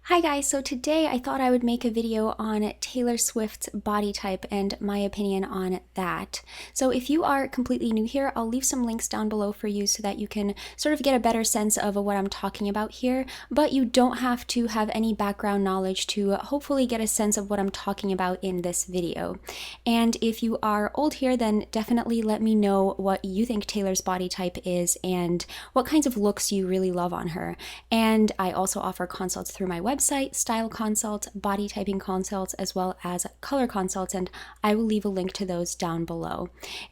Hi guys, so today I thought I would make a video on Taylor Swift's body type and my opinion on that. So if you are completely new here, I'll leave some links down below for you so that you can sort of get a better sense of what I'm talking about here, but you don't have to have any background knowledge to hopefully get a sense of what I'm talking about in this video. And if you are old here, then definitely let me know what you think Taylor's body type is and what kinds of looks you really love on her. And I also offer consults through my website, style consults, body typing consults, as well as color consults, and I will leave a link to those down below.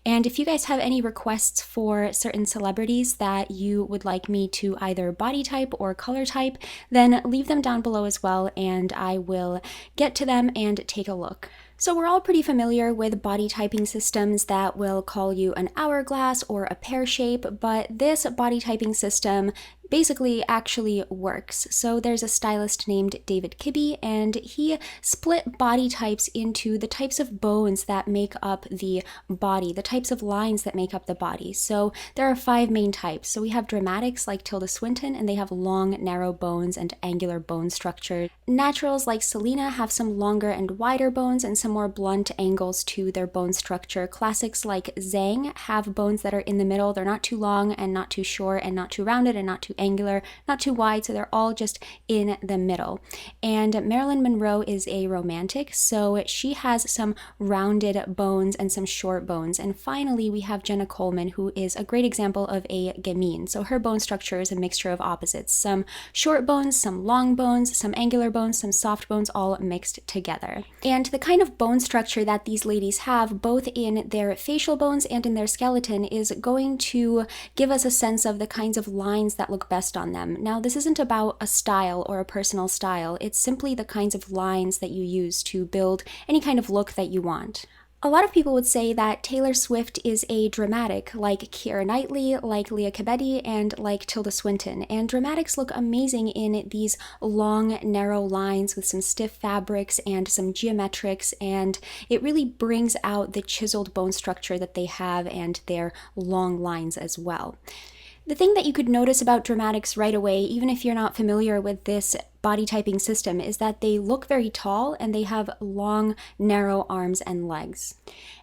And if you guys have any requests for certain celebrities that you would like me to either body type or color type, then leave them down below as well, and I will get to them and take a look. So we're all pretty familiar with body typing systems that will call you an hourglass or a pear shape, but this body typing system basically actually works. So there's a stylist named David Kibbe, and he split body types into the types of bones that make up the body, the types of lines that make up the body. So there are 5 main types. So we have dramatics like Tilda Swinton, and they have long, narrow bones and angular bone structure. Naturals like Selena have some longer and wider bones and some more blunt angles to their bone structure. Classics like Zhang have bones that are in the middle. They're not too long and not too short and not too rounded and not too angular, not too wide, so they're all just in the middle. And Marilyn Monroe is a romantic, so she has some rounded bones and some short bones. And finally, we have Jenna Coleman, who is a great example of a gamine. So her bone structure is a mixture of opposites, some short bones, some long bones, some angular bones, some soft bones, all mixed together. And the kind of bone structure that these ladies have, both in their facial bones and in their skeleton, is going to give us a sense of the kinds of lines that look best on them. Now, this isn't about a style or a personal style. It's simply the kinds of lines that you use to build any kind of look that you want. A lot of people would say that Taylor Swift is a dramatic, like Keira Knightley, like Leah Kibbe, and like Tilda Swinton. And dramatics look amazing in these long, narrow lines with some stiff fabrics and some geometrics, and it really brings out the chiseled bone structure that they have and their long lines as well. The thing that you could notice about dramatics right away, even if you're not familiar with this body typing system, is that they look very tall and they have long, narrow arms and legs.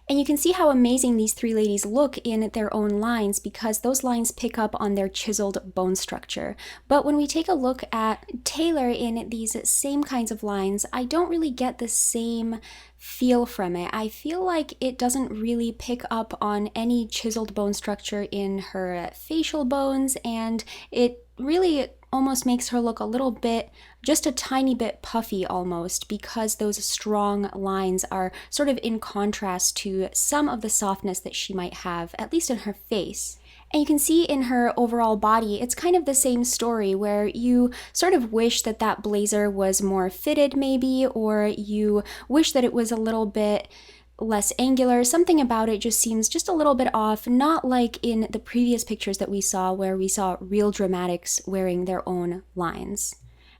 And you can see how amazing these 3 ladies look in their own lines because those lines pick up on their chiseled bone structure. But when we take a look at Taylor in these same kinds of lines, I don't really get the same feel from it. I feel like it doesn't really pick up on any chiseled bone structure in her facial bones, and it really almost makes her look a little bit, just a tiny bit puffy almost, because those strong lines are sort of in contrast to some of the softness that she might have, at least in her face. And you can see in her overall body, it's kind of the same story where you sort of wish that that blazer was more fitted maybe, or you wish that it was a little bit less angular. Something about it just seems just a little bit off, not like in the previous pictures that we saw where we saw real dramatics wearing their own lines.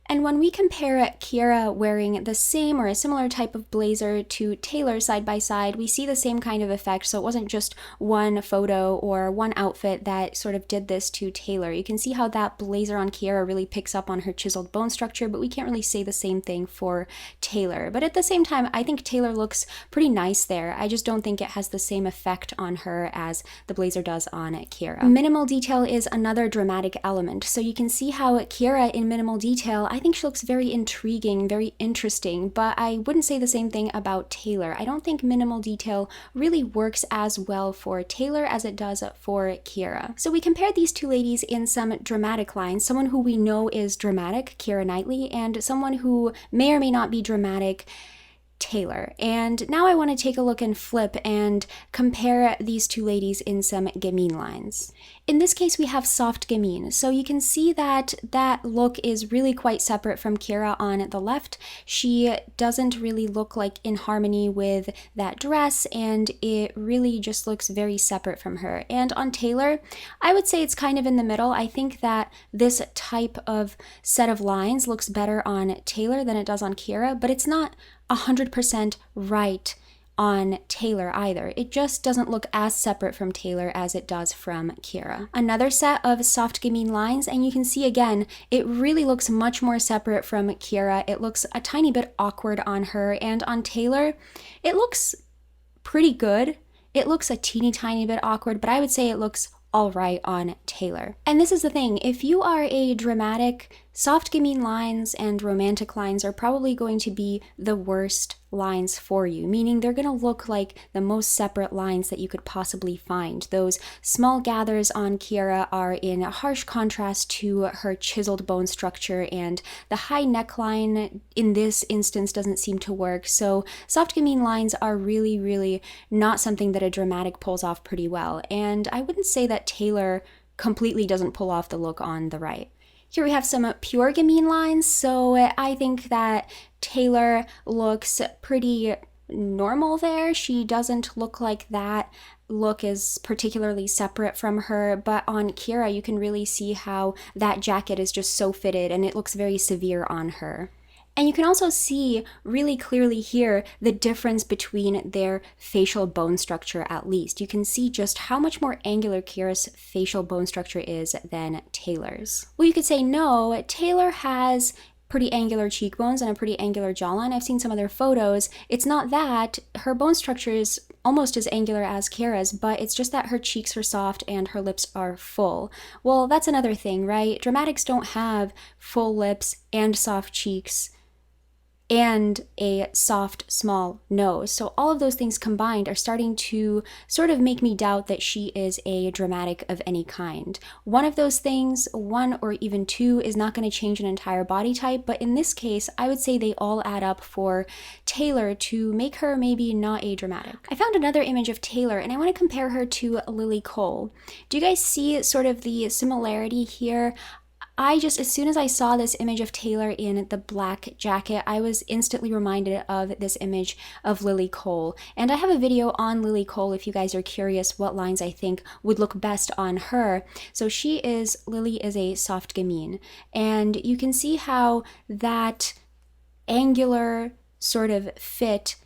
And when we compare Keira wearing the same or a similar type of blazer to Taylor side by side, we see the same kind of effect. So it wasn't just one photo or one outfit that sort of did this to Taylor. You can see how that blazer on Keira really picks up on her chiseled bone structure, but we can't really say the same thing for Taylor. But at the same time, I think Taylor looks pretty nice there. I just don't think it has the same effect on her as the blazer does on Keira. Minimal detail is another dramatic element. So you can see how Keira in minimal detail, I think she looks very intriguing, very interesting, but I wouldn't say the same thing about Taylor. I don't think minimal detail really works as well for Taylor as it does for Keira. So we compared these 2 ladies in some dramatic lines, someone who we know is dramatic, Keira Knightley, and someone who may or may not be dramatic, Taylor. And now I want to take a look and flip and compare these 2 ladies in some gamine lines. In this case, we have soft gamine. So you can see that that look is really quite separate from Keira on the left. She doesn't really look like in harmony with that dress, and it really just looks very separate from her. And on Taylor, I would say it's kind of in the middle. I think that this type of set of lines looks better on Taylor than it does on Keira, but it's not 100% right on Taylor either. It just doesn't look as separate from Taylor as it does from Kiera. Another set of soft gamine lines, and you can see again, it really looks much more separate from Kiera. It looks a tiny bit awkward on her, and on Taylor, it looks pretty good. It looks a teeny tiny bit awkward, but I would say it looks all right on Taylor. And this is the thing, if you are a dramatic, soft gamine lines and romantic lines are probably going to be the worst lines for you, meaning they're going to look like the most separate lines that you could possibly find. Those small gathers on Kiera are in harsh contrast to her chiseled bone structure, and the high neckline in this instance doesn't seem to work. So soft gamine lines are really, really not something that a dramatic pulls off pretty well. And I wouldn't say that Taylor completely doesn't pull off the look on the right. Here we have some pure gamine lines, so I think that Taylor looks pretty normal there. She doesn't look like that look is particularly separate from her, but on Kiera you can really see how that jacket is just so fitted and it looks very severe on her. And you can also see really clearly here the difference between their facial bone structure at least. You can see just how much more angular Kiera's facial bone structure is than Taylor's. Well, you could say no, Taylor has pretty angular cheekbones and a pretty angular jawline. I've seen some other photos. It's not that. Her bone structure is almost as angular as Kiera's, but it's just that her cheeks are soft and her lips are full. Well, that's another thing, right? Dramatics don't have full lips and soft cheeks and a soft, small nose. So all of those things combined are starting to sort of make me doubt that she is a dramatic of any kind. One of those things, one or even two, is not going to change an entire body type, but in this case, I would say they all add up for Taylor to make her maybe not a dramatic. I found another image of Taylor, and I want to compare her to Lily Cole. Do you guys see sort of the similarity here? As soon as I saw this image of Taylor in the black jacket, I was instantly reminded of this image of Lily Cole. And I have a video on Lily Cole if you guys are curious what lines I think would look best on her. So Lily is a soft gamine. And you can see how that angular sort of fit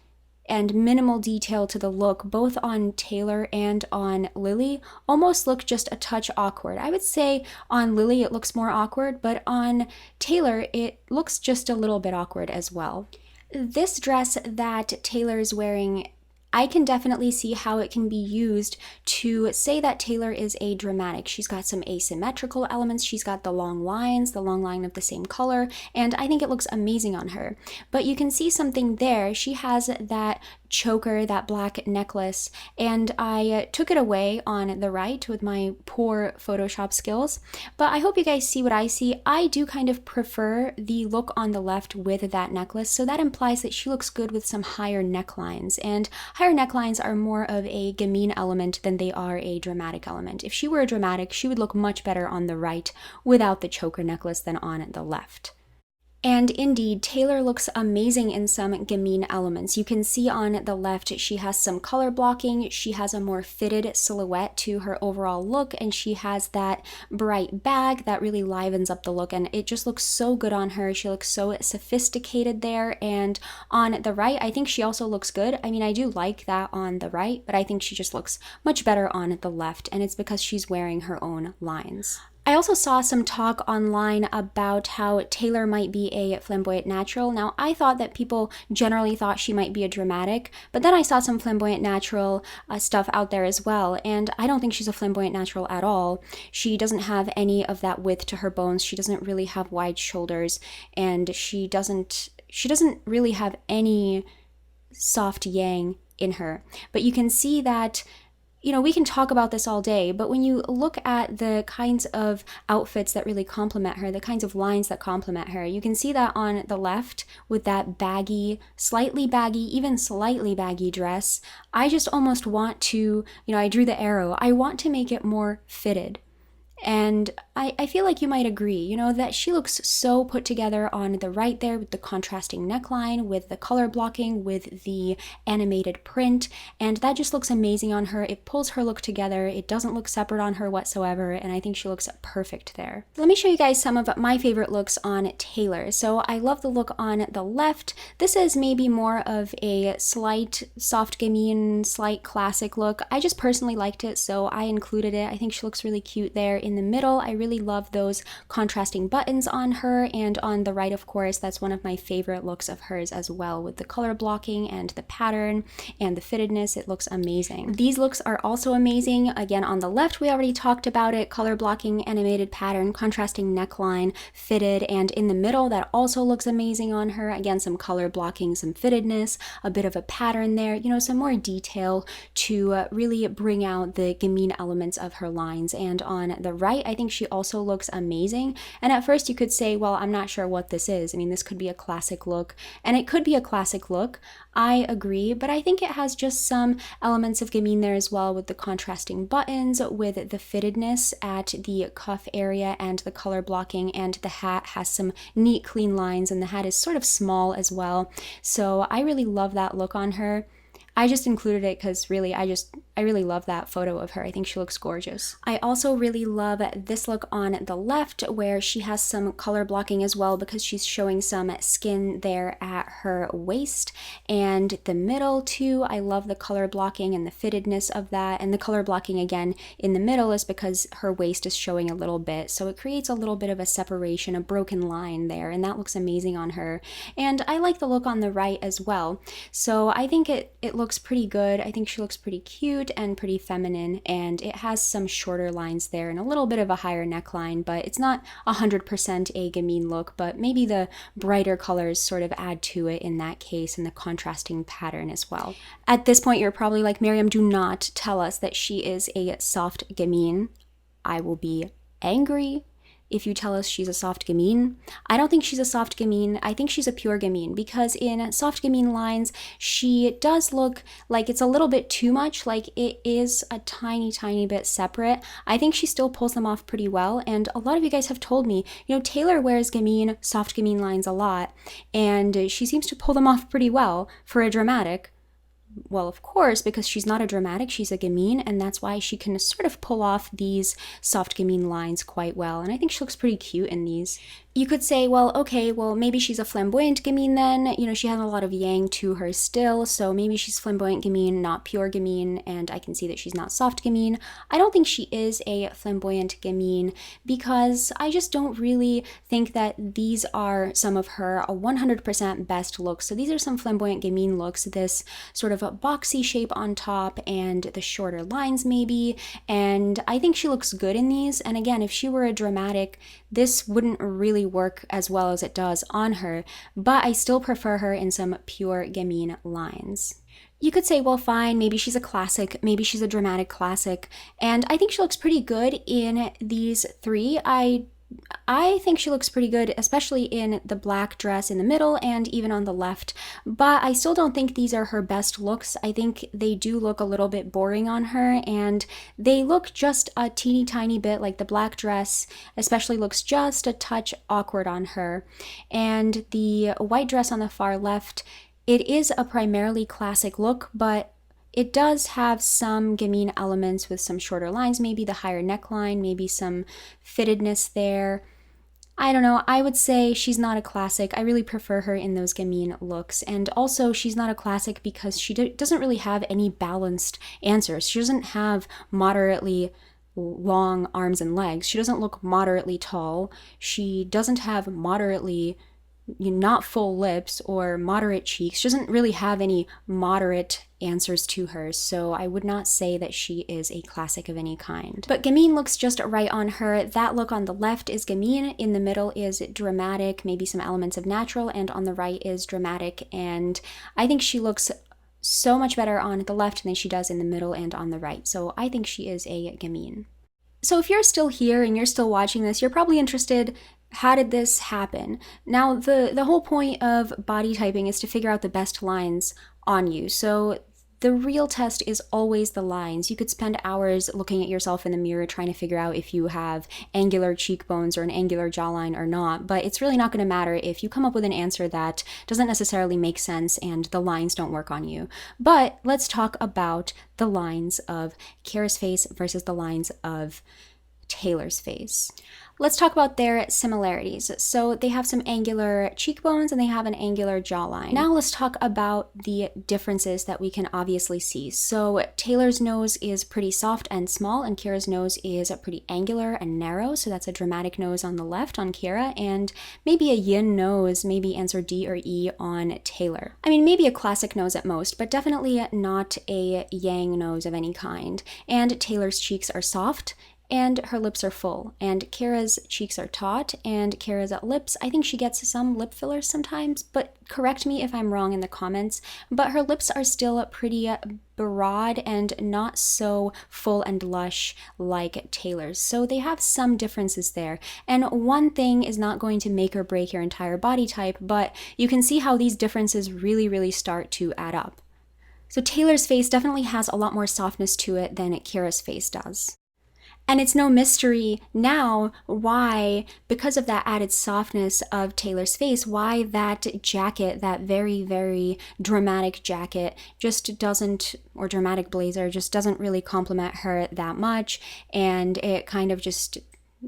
and minimal detail to the look, both on Taylor and on Lily, almost look just a touch awkward. I would say on Lily it looks more awkward, but on Taylor it looks just a little bit awkward as well. This dress that Taylor is wearing, I can definitely see how it can be used to say that Taylor is a dramatic. She's got some asymmetrical elements. She's got the long lines, the long line of the same color, and I think it looks amazing on her. But you can see something there. She has that choker, that black necklace, and I took it away on the right with my poor Photoshop skills. But I hope you guys see what I see. I do kind of prefer the look on the left with that necklace, so that implies that she looks good with some higher necklines, and higher necklines are more of a gamine element than they are a dramatic element. If she were a dramatic, she would look much better on the right without the choker necklace than on the left. And indeed, Taylor looks amazing in some gamine elements. You can see on the left she has some color blocking, she has a more fitted silhouette to her overall look, and she has that bright bag that really livens up the look, and it just looks so good on her. She looks so sophisticated there. And on the right, I think she also looks good. I mean, I do like that on the right, but I think she just looks much better on the left, and it's because she's wearing her own lines. I also saw some talk online about how Taylor might be a flamboyant natural. Now, I thought that people generally thought she might be a dramatic, but then I saw some flamboyant natural stuff out there as well, and I don't think she's a flamboyant natural at all. She doesn't have any of that width to her bones. She doesn't really have wide shoulders, and she doesn't really have any soft yang in her. But you can see that, you know, we can talk about this all day, but when you look at the kinds of outfits that really complement her, the kinds of lines that complement her, you can see that on the left with that baggy, slightly baggy, even slightly baggy dress. I just almost want to, I drew the arrow. I want to make it more fitted. And I feel like you might agree, you know, that she looks so put together on the right there with the contrasting neckline, with the color blocking, with the animated print, and that just looks amazing on her. It pulls her look together. It doesn't look separate on her whatsoever, and I think she looks perfect there. Let me show you guys some of my favorite looks on Taylor. So I love the look on the left. This is maybe more of a slight soft gamine, slight classic look. I just personally liked it, so I included it. I think she looks really cute there. In the middle, I really love those contrasting buttons on her, and on the right, of course, that's one of my favorite looks of hers as well, with the color blocking and the pattern and the fittedness. It looks amazing. These looks are also amazing. Again, on the left, we already talked about it, color blocking, animated pattern, contrasting neckline, fitted, and in the middle, that also looks amazing on her. Again, some color blocking, some fittedness, a bit of a pattern there, you know, some more detail to really bring out the gamine elements of her lines. And on the right, I think she also looks amazing. And at first you could say, well, I'm not sure what this is. I mean, this could be a classic look, and it could be a classic look. I agree, but I think it has just some elements of gamine there as well, with the contrasting buttons, with the fittedness at the cuff area, and the color blocking, and the hat has some neat clean lines, and the hat is sort of small as well. So I really love that look on her. I just included it because really, I really love that photo of her. I think she looks gorgeous. I also really love this look on the left, where she has some color blocking as well, because she's showing some skin there at her waist. And the middle too, I love the color blocking and the fittedness of that. And the color blocking again in the middle is because her waist is showing a little bit, so it creates a little bit of a separation, a broken line there, and that looks amazing on her. And I like the look on the right as well. So I think it looks pretty good. I think she looks pretty cute and pretty feminine, and it has some shorter lines there and a little bit of a higher neckline, but it's not 100% a gamine look, but maybe the brighter colors sort of add to it in that case, and the contrasting pattern as well. At this point, you're probably like, Miriam, do not tell us that she is a soft gamine. I will be angry if you tell us she's a soft gamine. I don't think she's a soft gamine. I think she's a pure gamine, because in soft gamine lines, she does look like it's a little bit too much, like it is a tiny bit separate. I think she still pulls them off pretty well, and a lot of you guys have told me, you know, Taylor wears gamine, soft gamine lines a lot, and she seems to pull them off pretty well for a dramatic. Well, of course, because she's not a dramatic, she's a gamine, and that's why she can sort of pull off these soft gamine lines quite well, and I think she looks pretty cute in these. You could say, well, okay, well, maybe she's a flamboyant gamine then. You know, she has a lot of yang to her still, so maybe she's flamboyant gamine, not pure gamine, and I can see that she's not soft gamine. I don't think she is a flamboyant gamine, because I just don't really think that these are some of her 100% best looks. So these are some flamboyant gamine looks, this sort of a boxy shape on top and the shorter lines maybe, and I think she looks good in these. And again, if she were a dramatic, this wouldn't really work as well as it does on her, but I still prefer her in some pure gamine lines. You could say, well, fine, maybe she's a classic, maybe she's a dramatic classic, and I think she looks pretty good in these three. I think she looks pretty good, especially in the black dress in the middle and even on the left, but I still don't think these are her best looks. I think they do look a little bit boring on her, and they look just a teeny tiny bit like the black dress especially looks just a touch awkward on her. And the white dress on the far left, it is a primarily classic look, but it does have some gamine elements with some shorter lines, maybe the higher neckline, maybe some fittedness there. I don't know, I would say she's not a classic. I really prefer her in those gamine looks. And also, she's not a classic because she doesn't really have any balanced answers. She doesn't have moderately long arms and legs. She doesn't look moderately tall. She doesn't have moderately not full lips or moderate cheeks. She doesn't really have any moderate answers to her, so I would not say that she is a classic of any kind. But gamine looks just right on her. That look on the left is gamine, in the middle is dramatic, maybe some elements of natural, and on the right is dramatic, and I think she looks so much better on the left than she does in the middle and on the right, so I think she is a gamine. So if you're still here and you're still watching this, you're probably interested, how did this happen? Now, the whole point of body typing is to figure out the best lines on you. So The real test is always the lines. You could spend hours looking at yourself in the mirror trying to figure out if you have angular cheekbones or an angular jawline or not, but it's really not going to matter if you come up with an answer that doesn't necessarily make sense and the lines don't work on you. But let's talk about the lines of Kara's face versus the lines of Taylor's face. Let's talk about their similarities. So they have some angular cheekbones and they have an angular jawline. Now let's talk about the differences that we can obviously see. So Taylor's nose is pretty soft and small, and Kara's nose is pretty angular and narrow. So that's a dramatic nose on the left on Kara, and maybe a yin nose, maybe answer D or E on Taylor. I mean, maybe a classic nose at most, but definitely not a yang nose of any kind. And Taylor's cheeks are soft, and her lips are full, and Kara's cheeks are taut, and Kara's lips, I think she gets some lip fillers sometimes, but correct me if I'm wrong in the comments, but her lips are still pretty broad and not so full and lush like Taylor's. So they have some differences there, and one thing is not going to make or break your entire body type, but you can see how these differences really start to add up. So Taylor's face definitely has a lot more softness to it than Kara's face does. And it's no mystery now why, because of that added softness of Taylor's face, why that jacket, that very dramatic jacket, just doesn't, or dramatic blazer, just doesn't really compliment her that much. And it kind of just,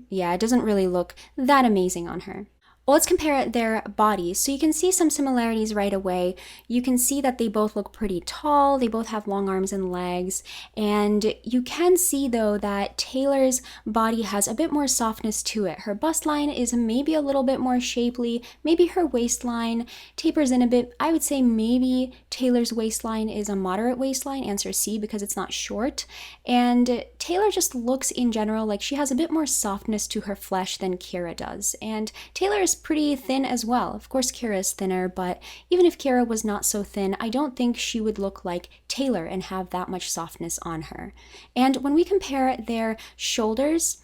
yeah, it doesn't really look that amazing on her. Well, let's compare their bodies. So you can see some similarities right away. You can see that they both look pretty tall. They both have long arms and legs. And you can see, though, that Taylor's body has a bit more softness to it. Her bust line is maybe a little bit more shapely. Maybe her waistline tapers in a bit. I would say maybe Taylor's waistline is a moderate waistline, answer C, because it's not short. And Taylor just looks in general like she has a bit more softness to her flesh than Kara does. And Taylor is pretty thin as well. Of course, Kara is thinner, but even if Kara was not so thin, I don't think she would look like Taylor and have that much softness on her. And when we compare their shoulders,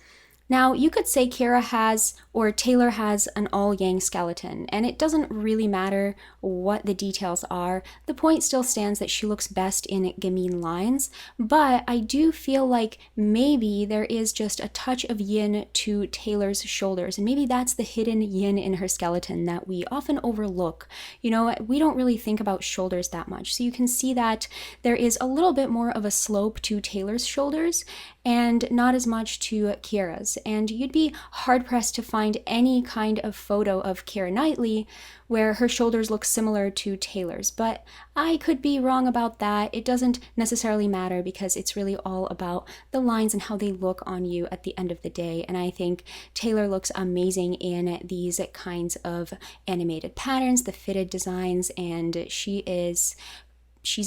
now you could say Kara has, or Taylor has, an all-yang skeleton, and it doesn't really matter what the details are. The point still stands that she looks best in gamine lines, but I do feel like maybe there is just a touch of yin to Taylor's shoulders, and maybe that's the hidden yin in her skeleton that we often overlook. You know, we don't really think about shoulders that much, so you can see that there is a little bit more of a slope to Taylor's shoulders, and not as much to Kara's. And you'd be hard-pressed to find any kind of photo of Keira Knightley where her shoulders look similar to Taylor's, but I could be wrong about that. It doesn't necessarily matter because it's really all about the lines and how they look on you at the end of the day, and I think Taylor looks amazing in these kinds of animated patterns, the fitted designs, and she's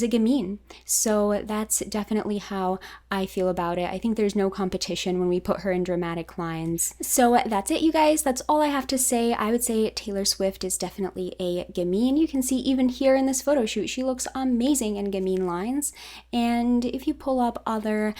a gamine. So that's definitely how I feel about it. I think there's no competition when we put her in dramatic lines. So that's it, you guys. That's all I have to say. I would say Taylor Swift is definitely a gamine. You can see even here in this photo shoot, she looks amazing in gamine lines. And if you pull up a real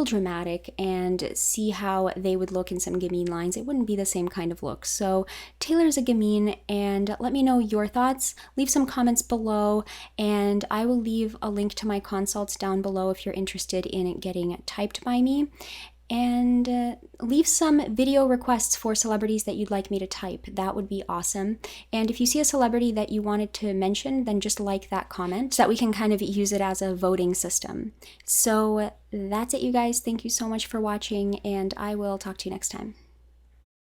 dramatic and see how they would look in some gamine lines, it wouldn't be the same kind of look. So Taylor's a gamine, and let me know your thoughts. Leave some comments below, and I will leave a link to my consults down below if you're interested in getting typed by me. And leave some video requests for celebrities that you'd like me to type. That would be awesome. And if you see a celebrity that you wanted to mention, then just like that comment so that we can kind of use it as a voting system. So that's it, you guys. Thank you so much for watching, and I will talk to you next time.